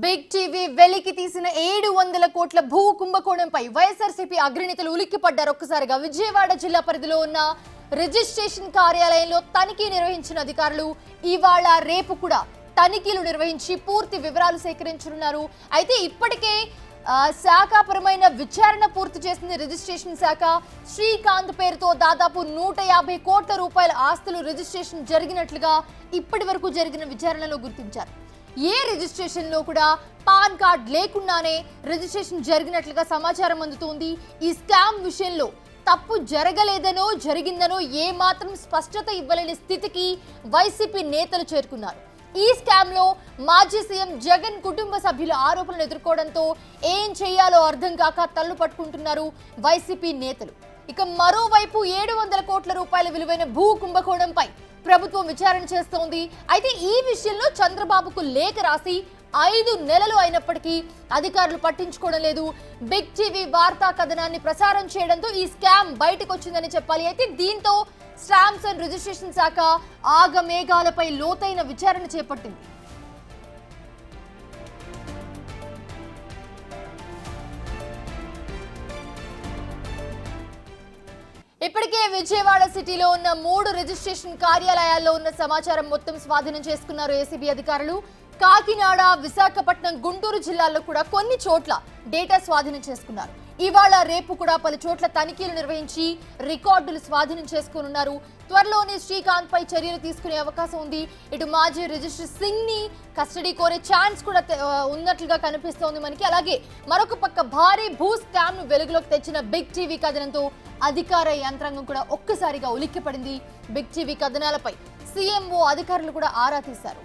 Big TV వెలికి తీసిన 700 కోట్ల భూ కుంభకోణంపై వైఎస్ఆర్సీపీ అగ్రనేతలు ఉలిక్కిపడ్డారు. ఒక్కసారిగా విజయవాడ జిల్లా పరిధిలో ఉన్న రిజిస్ట్రేషన్ కార్యాలయంలో తనిఖీ నిర్వహించిన అధికారులు ఇవాళ రేపు కూడా తనిఖీలు నిర్వహించి పూర్తి వివరాలు సేకరించనున్నారు. అయితే ఇప్పటికే శాఖాపరమైన విచారణ పూర్తి చేసింది రిజిస్ట్రేషన్ శాఖ. శ్రీకాంత్ పేరుతో దాదాపు 150 కోట్ల రూపాయల ఆస్తులు రిజిస్ట్రేషన్ జరిగినట్లుగా ఇప్పటి వరకు జరిగిన విచారణలో గుర్తించారు. ఏ రిజిస్ట్రేషన్ లో కూడా పాన్ కార్డ్ లేకుండానే రిజిస్ట్రేషన్ జరిగినట్లుగా సమాచారం అందుతోంది. ఈ స్కామ్ విషయంలో తప్పు జరగలేదనో జరిగిందనో ఏ మాత్రం స్పష్టత ఇవ్వలేని స్థితికి వైసీపీ నేతలు చేరుకున్నారు. ఈ స్కామ్ లో మాజీ సీఎం జగన్ కుటుంబ సభ్యుల ఆరోపణలు ఎదుర్కోవడంతో ఏం చేయాలో అర్థం కాక తల్లు పట్టుకుంటున్నారు వైసీపీ నేతలు. ఇక మరోవైపు 700 కోట్ల రూపాయల విలువైన భూ కుంభకోణంపై ప్రభుత్వం విచారణ చేస్తోంది. అయితే ఈ విషయంలో చంద్రబాబుకు లేఖ రాసి 5 నెలలు అయినప్పటికీ అధికారులు పట్టించుకోవడం లేదు. బిగ్ టీవీ వార్తా కథనాన్ని ప్రసారం చేయడంతో ఈ స్కామ్ బయటకు వచ్చిందని చెప్పాలి. అయితే దీంతో స్టాంప్స్ అండ్ రిజిస్ట్రేషన్ శాఖ ఆగమేఘాలపై లోతైన విచారణ చేపట్టింది. ఇప్పటికే విజయవాడ సిటీలో ఉన్న 3 రిజిస్ట్రేషన్ కార్యాలయాల్లో ఉన్న సమాచారం మొత్తం స్వాధీనం చేసుకున్నారు ఏసీబీ అధికారులు. కాకినాడ, విశాఖపట్నం, గుంటూరు జిల్లాల్లో కూడా కొన్ని చోట్ల డేటా స్వాధీనం చేసుకున్నారు. ఇవాళ రేపు కూడా పలు చోట్ల తనిఖీలు నిర్వహించి రికార్డులు స్వాధీనం చేసుకోనున్నారు. త్వరలోనే శ్రీకాంత్ పై చర్యలు తీసుకునే అవకాశం ఉంది. ఇటు మాజీ రిజిస్టర్ సింగ్ ని కస్టడీ కోరే ఛాన్స్ కూడా ఉన్నట్లుగా కనిపిస్తోంది మనకి. అలాగే మరొక పక్క భారీ భూ స్కామ్ ను వెలుగులోకి తెచ్చిన బిగ్ టీవీ కథనంతో అధికార యంత్రాంగం కూడా ఒక్కసారిగా ఉలిక్కిపడింది. బిగ్ టీవీ కథనాలపై సీఎంఓ అధికారులు కూడా ఆరా తీశారు.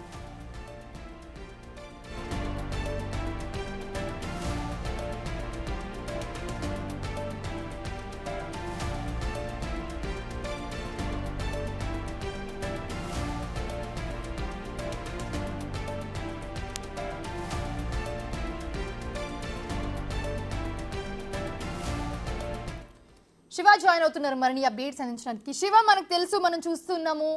శివ జాయిన్ అవుతున్నారు మరిన్ని అప్డేట్స్ అందించడానికి. శివ, మనకు తెలుసు, మనం చూస్తున్నాము,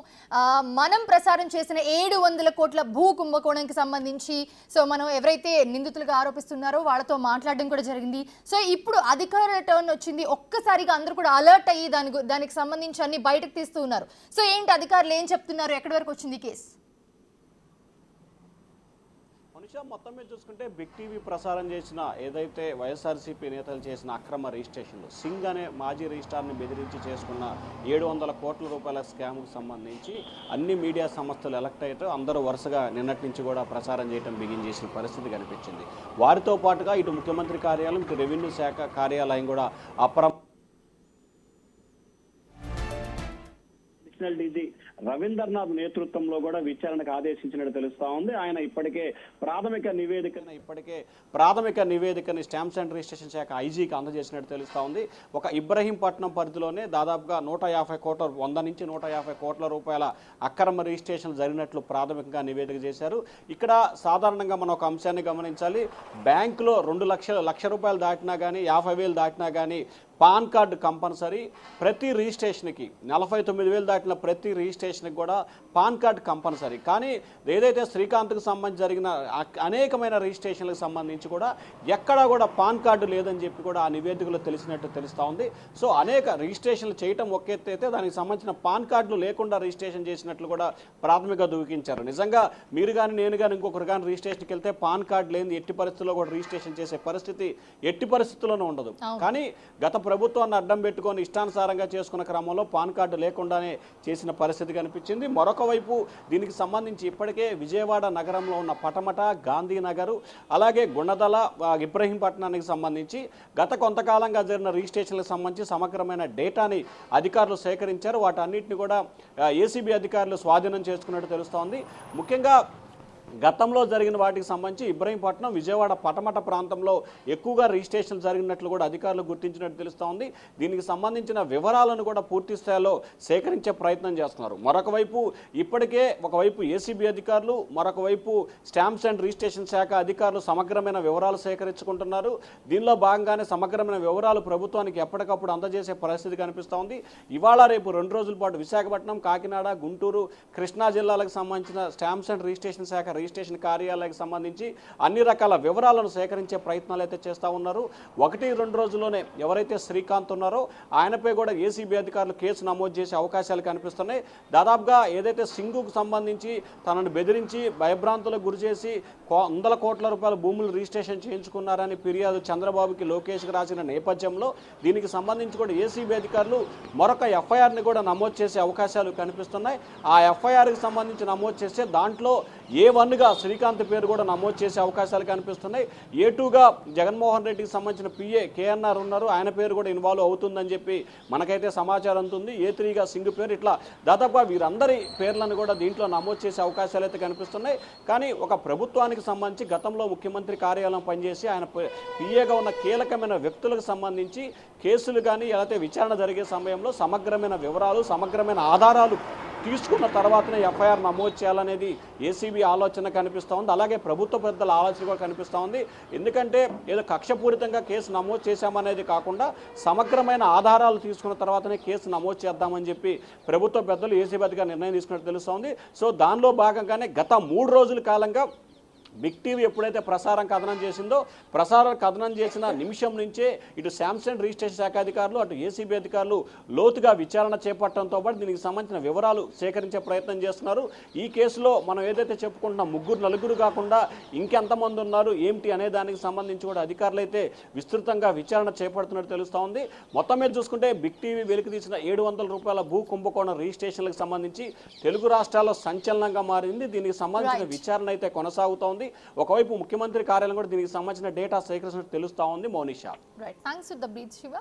మనం ప్రసారం చేసిన 700 కోట్ల భూ కుంభకోణంకి సంబంధించి మనం ఎవరైతే నిందితులుగా ఆరోపిస్తున్నారో వాళ్ళతో మాట్లాడడం కూడా జరిగింది. సో ఇప్పుడు అధికార టర్న్ వచ్చింది. ఒక్కసారిగా అందరూ కూడా అలర్ట్ అయ్యి దానికి సంబంధించి అన్ని బయటకు తీస్తూ ఉన్నారు. సో ఏంటి అధికారులు ఏం చెప్తున్నారు, ఎక్కడి వరకు వచ్చింది కేసు? మొత్తం మీద చూసుకుంటే బిగ్ టీవీ ప్రసారం చేసిన ఏదైతే వైఎస్ఆర్సీపీ నేతలు చేసిన అక్రమ రిజిస్ట్రేషన్లు, సింగ్ అనే మాజీ రిజిస్ట్రార్ని బెదిరించి చేసుకున్న 700 కోట్ల రూపాయల స్కామ్కు సంబంధించి అన్ని మీడియా సంస్థలు ఎలక్ట్ అయితే అందరూ వరుసగా నిన్నటి నుంచి కూడా ప్రసారం చేయడం బిగిన్ చేసిన పరిస్థితి కనిపించింది. వారితో పాటుగా ఇటు ముఖ్యమంత్రి కార్యాలయం, ఇటు రెవెన్యూ శాఖ కార్యాలయం కూడా డీజీ రవీంద్రనాథ్ నేతృత్వంలో కూడా విచారణకు ఆదేశించినట్టు తెలుస్తా ఉంది. ఆయన ఇప్పటికే ప్రాథమిక నివేదికని స్టాంప్స్ అండ్ రిజిస్ట్రేషన్ శాఖ ఐజీకి అందజేసినట్టు తెలుస్తా ఉంది. ఒక ఇబ్రహీంపట్నం పరిధిలోనే దాదాపుగా 150 కోట్ల 100 నుంచి 150 కోట్ల రూపాయల అక్రమ రిజిస్ట్రేషన్ జరిగినట్లు ప్రాథమికంగా నివేదిక చేశారు. ఇక్కడ సాధారణంగా మనం ఒక అంశాన్ని గమనించాలి. బ్యాంకులో 2 లక్ష రూపాయలు దాటినా కానీ 50,000 దాటినా కానీ పాన్ కార్డు కంపల్సరీ. ప్రతి రిజిస్ట్రేషన్కి 49,000 దాటిన ప్రతి రిజిస్ట్రేషన్కి కూడా పాన్ కార్డు కంపల్సరీ. కానీ ఏదైతే శ్రీకాంత్కు సంబంధించి జరిగిన అనేకమైన రిజిస్ట్రేషన్లకు సంబంధించి కూడా ఎక్కడా కూడా పాన్ కార్డు లేదని చెప్పి కూడా ఆ నివేదికలో తెలిసినట్టు తెలుస్తూ ఉంది. సో అనేక రిజిస్ట్రేషన్లు చేయటం ఒక ఎత్తు అయితే దానికి సంబంధించిన పాన్ కార్డులు లేకుండా రిజిస్ట్రేషన్ చేసినట్లు కూడా ప్రాథమికంగా దూకించారు. నిజంగా మీరు కానీ నేను కానీ ఇంకొకరు కానీ రిజిస్ట్రేషన్కి వెళ్తే పాన్ కార్డు లేని ఎట్టి పరిస్థితుల్లో కూడా రిజిస్ట్రేషన్ చేసే పరిస్థితి ఎట్టి పరిస్థితుల్లోనూ ఉండదు. కానీ గత ప్రభుత్వాన్ని అడ్డం పెట్టుకొని ఇష్టానుసారంగా చేసుకున్న క్రమంలో పాన్ కార్డు లేకుండానే చేసిన పరిస్థితి కనిపించింది. మరొక వైపు దీనికి సంబంధించి ఇప్పటికే విజయవాడ నగరంలో ఉన్న పటమట, గాంధీనగర్, అలాగే గుణదల, ఇబ్రహీంపట్నానికి సంబంధించి గత కొంతకాలంగా జరిగిన రిజిస్ట్రేషన్లకు సంబంధించి సమగ్రమైన డేటాని అధికారులు సేకరించారు. వాటన్నిటిని కూడా ఏసీబీ అధికారులు స్వాధీనం చేసుకున్నట్టు తెలుస్తోంది. ముఖ్యంగా గతంలో జరిగిన వాటికి సంబంధించి ఇబ్రహీంపట్నం, విజయవాడ పటమట ప్రాంతంలో ఎక్కువగా రిజిస్ట్రేషన్ జరిగినట్లు కూడా అధికారులు గుర్తించినట్టు తెలుస్తూ ఉంది. దీనికి సంబంధించిన వివరాలను కూడా పూర్తి స్థాయిలో సేకరించే ప్రయత్నం చేస్తున్నారు. మరొక వైపు ఇప్పటికే ఒకవైపు ఏసీబీ అధికారులు, మరొక వైపు స్టాంప్స్ అండ్ రిజిస్ట్రేషన్ శాఖ అధికారులు సమగ్రమైన వివరాలు సేకరించుకుంటున్నారు. దీనిలో భాగంగానే సమగ్రమైన వివరాలు ప్రభుత్వానికి ఎప్పటికప్పుడు అందజేసే పరిస్థితి కనిపిస్తూ ఉంది. ఇవాళ రేపు 2 రోజుల పాటు విశాఖపట్నం, కాకినాడ, గుంటూరు, కృష్ణా జిల్లాలకు సంబంధించిన స్టాంప్స్ అండ్ రిజిస్ట్రేషన్ శాఖ రిజిస్ట్రేషన్ కార్యాలయానికి సంబంధించి అన్ని రకాల వివరాలను సేకరించే ప్రయత్నాలు అయితే చేస్తూ ఉన్నారు. 1-2 రోజుల్లోనే ఎవరైతే శ్రీకాంత్ ఉన్నారో ఆయనపై కూడా ఏసీబీ అధికారులు కేసు నమోదు చేసే అవకాశాలు కనిపిస్తున్నాయి. దాదాపుగా ఏదైతే సింగుకు సంబంధించి తనను బెదిరించి భయభ్రాంతులకు గురి చేసి వందల కోట్ల రూపాయల భూములు రిజిస్ట్రేషన్ చేయించుకున్నారని ఫిర్యాదు చంద్రబాబుకి లోకేష్కి రాసిన నేపథ్యంలో దీనికి సంబంధించి కూడా ఏసీబీ అధికారులు మరొక ఎఫ్ఐఆర్ని కూడా నమోదు చేసే అవకాశాలు కనిపిస్తున్నాయి. ఆ ఎఫ్ఐఆర్కి సంబంధించి నమోదు చేస్తే దాంట్లో A1గా శ్రీకాంత్ పేరు కూడా నమోదు చేసే అవకాశాలు కనిపిస్తున్నాయి. A2గా జగన్మోహన్ రెడ్డికి సంబంధించిన PA KNR ఉన్నారు, ఆయన పేరు కూడా ఇన్వాల్వ్ అవుతుందని చెప్పి మనకైతే సమాచారం ఉంటుంది. A3గా సింగ్ పేరు, ఇట్లా దాదాపుగా వీరందరి పేర్లను కూడా దీంట్లో నమోదు చేసే అవకాశాలు అయితే కనిపిస్తున్నాయి. కానీ ఒక ప్రభుత్వానికి సంబంధించి గతంలో ముఖ్యమంత్రి కార్యాలయం పనిచేసి ఆయన PAగా ఉన్న కీలకమైన వ్యక్తులకు సంబంధించి కేసులు కానీ లేకపోతే విచారణ జరిగే సమయంలో సమగ్రమైన వివరాలు, సమగ్రమైన ఆధారాలు తీసుకున్న తర్వాతనే ఎఫ్ఐఆర్ నమోదు చేయాలనేది ఏసీబీ ఆలోచన కనిపిస్తూ ఉంది. అలాగే ప్రభుత్వ పెద్దల ఆలోచన కూడా కనిపిస్తూ ఉంది. ఎందుకంటే ఏదో కక్షపూరితంగా కేసు నమోదు చేశామనేది కాకుండా సమగ్రమైన ఆధారాలు తీసుకున్న తర్వాతనే కేసు నమోదు చేద్దామని చెప్పి ప్రభుత్వ పెద్దలు ఏసీబీ అధికారులు నిర్ణయం తీసుకున్నట్టు తెలుస్తోంది. సో దానిలో భాగంగానే గత 3 రోజుల కాలంగా బిగ్ టీవీ ఎప్పుడైతే ప్రసారం కథనం చేసిందో కథనం చేసిన నిమిషం నుంచే ఇటు శాంసంగ్ రిజిస్ట్రేషన్ శాఖ అధికారులు అటు ఏసీబీ అధికారులు లోతుగా విచారణ చేపట్టడంతో పాటు దీనికి సంబంధించిన వివరాలు సేకరించే ప్రయత్నం చేస్తున్నారు. ఈ కేసులో మనం ఏదైతే చెప్పుకుంటున్నాం 3-4 కాకుండా ఇంకెంతమంది ఉన్నారు ఏమిటి అనే దానికి సంబంధించి కూడా అధికారులు అయితే విస్తృతంగా విచారణ చేపడుతున్నట్టు తెలుస్తూ ఉంది. మొత్తం మీద చూసుకుంటే బిగ్ టీవీ వెలికి తీసిన 700 రూపాయల భూ కుంభకోణం రిజిస్ట్రేషన్లకు సంబంధించి తెలుగు రాష్ట్రాల్లో సంచలనంగా మారింది. దీనికి సంబంధించిన విచారణ అయితే కొనసాగుతోంది. ఒకవైపు ముఖ్యమంత్రి కార్యాలయం కూడా దీనికి సంబంధించిన డేటా సేకరించినట్టు తెలుస్తా ఉంది. Mounisha, right, thanks for the brief Shiva.